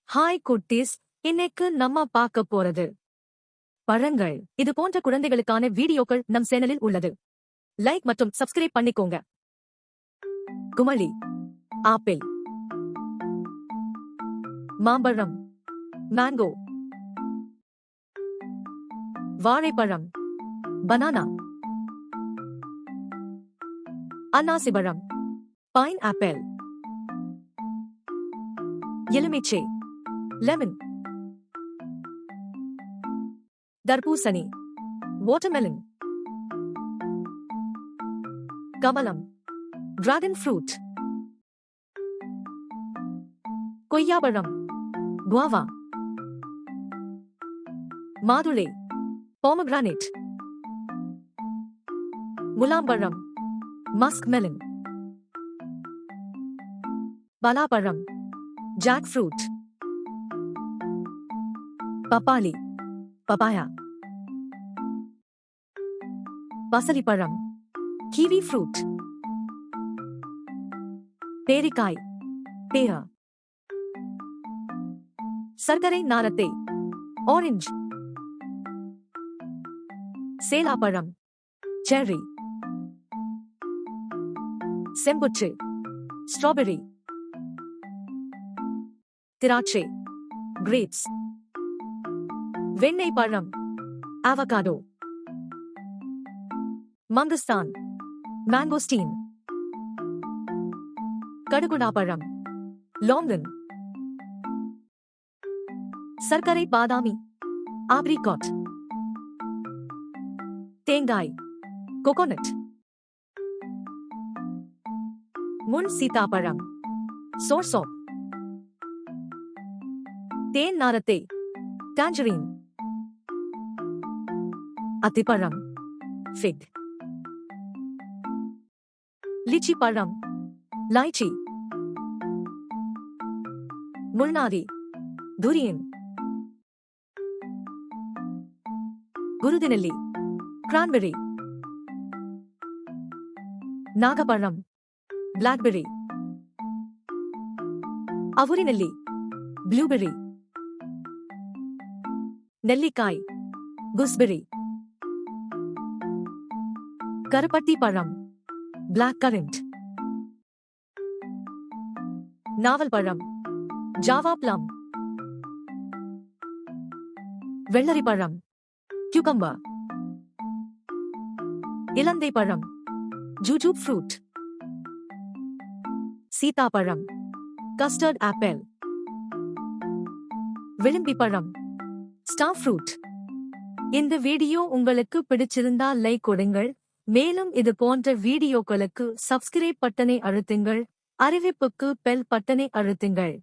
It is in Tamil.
ஹாய் குட்டீஸ், இன்னைக்கு நம்ம பார்க்க போறது பழங்கள். இது போன்ற குழந்தைகளுக்கான வீடியோக்கள் நம் சேனலில் உள்ளது. லைக் மற்றும் சப்ஸ்கிரைப் பண்ணிக்கோங்க. குமளி, ஆப்பிள், மாம்பழம், மேங்கோ, வாழைப்பழம், பனானா, அன்னாசிப்பழம், பைன் ஆப்பிள், எலுமிச்சை, லெமன், தர்பூசணி, வாட்டர்மெலன், கமலம், டிராகன் ஃப்ரூட், கொய்யாப்பழம், குவாவா, மாதுளை, பொமோகிரானேட், முலாம்பழம், மஸ்க் மெலன், பலாப்பழம், ஜாக் ஃப்ரூட், பப்பாளி, பப்பாயா, பசலிப்பழம், கிவி ஃப்ரூட், பேரிக்காய், பேரா, சர்க்கரை நாரத்தை, ஆரஞ்சு, சேலாப்பழம், செர்ரி, செம்புற்று, ஸ்ட்ராபெர்ரி, திராட்சை, கிரேப்ஸ், வெண்ணெய் பழம், அவகாடோ, மங்கஸ்தான், மேங்கோஸ்டீன், கடுகுடா பழம், லாங்கன், சர்க்கரை பாதாமி, ஆப்ரிகாட், தேங்காய், கோகோனட், முள் சீதாப்பழம், சோர்சோப், தேன் நாரத்தை, டாஞ்சரின், அத்திப்பழம், ஃபிக், லிச்சி பழம், லைச்சி, முள்நாரி, துரியன், குருதிநெல்லி, கிரான்பெர்ரி, நாகப்பழம், பிளாக்பெர்ரி, அவுரிநெல்லி, ப்ளூபெர்ரி, நெல்லிக்காய், குஸ்பெர்ரி, கருப்பட்டி பழம், பிளாக் கரண்ட், நாவல் பழம், ஜாவா பிளம், வெள்ளரி பழம், கியூகம்பர், இலந்தை பழம், ஜூஜூப் ஃப்ரூட், சீதாப்பழம், கஸ்டர்ட் ஆப்பிள், விளிம்பி பழம், ஸ்டார் ஃப்ரூட். இந்த வீடியோ உங்களுக்கு பிடிச்சிருந்தா லைக் கொடுங்கள். மேலும் இது போன்ற வீடியோக்களுக்கு சப்ஸ்கிரைப் பட்டனை அழுத்துங்கள். அறிவிப்புக்கு பெல் பட்டனை அழுத்துங்கள்.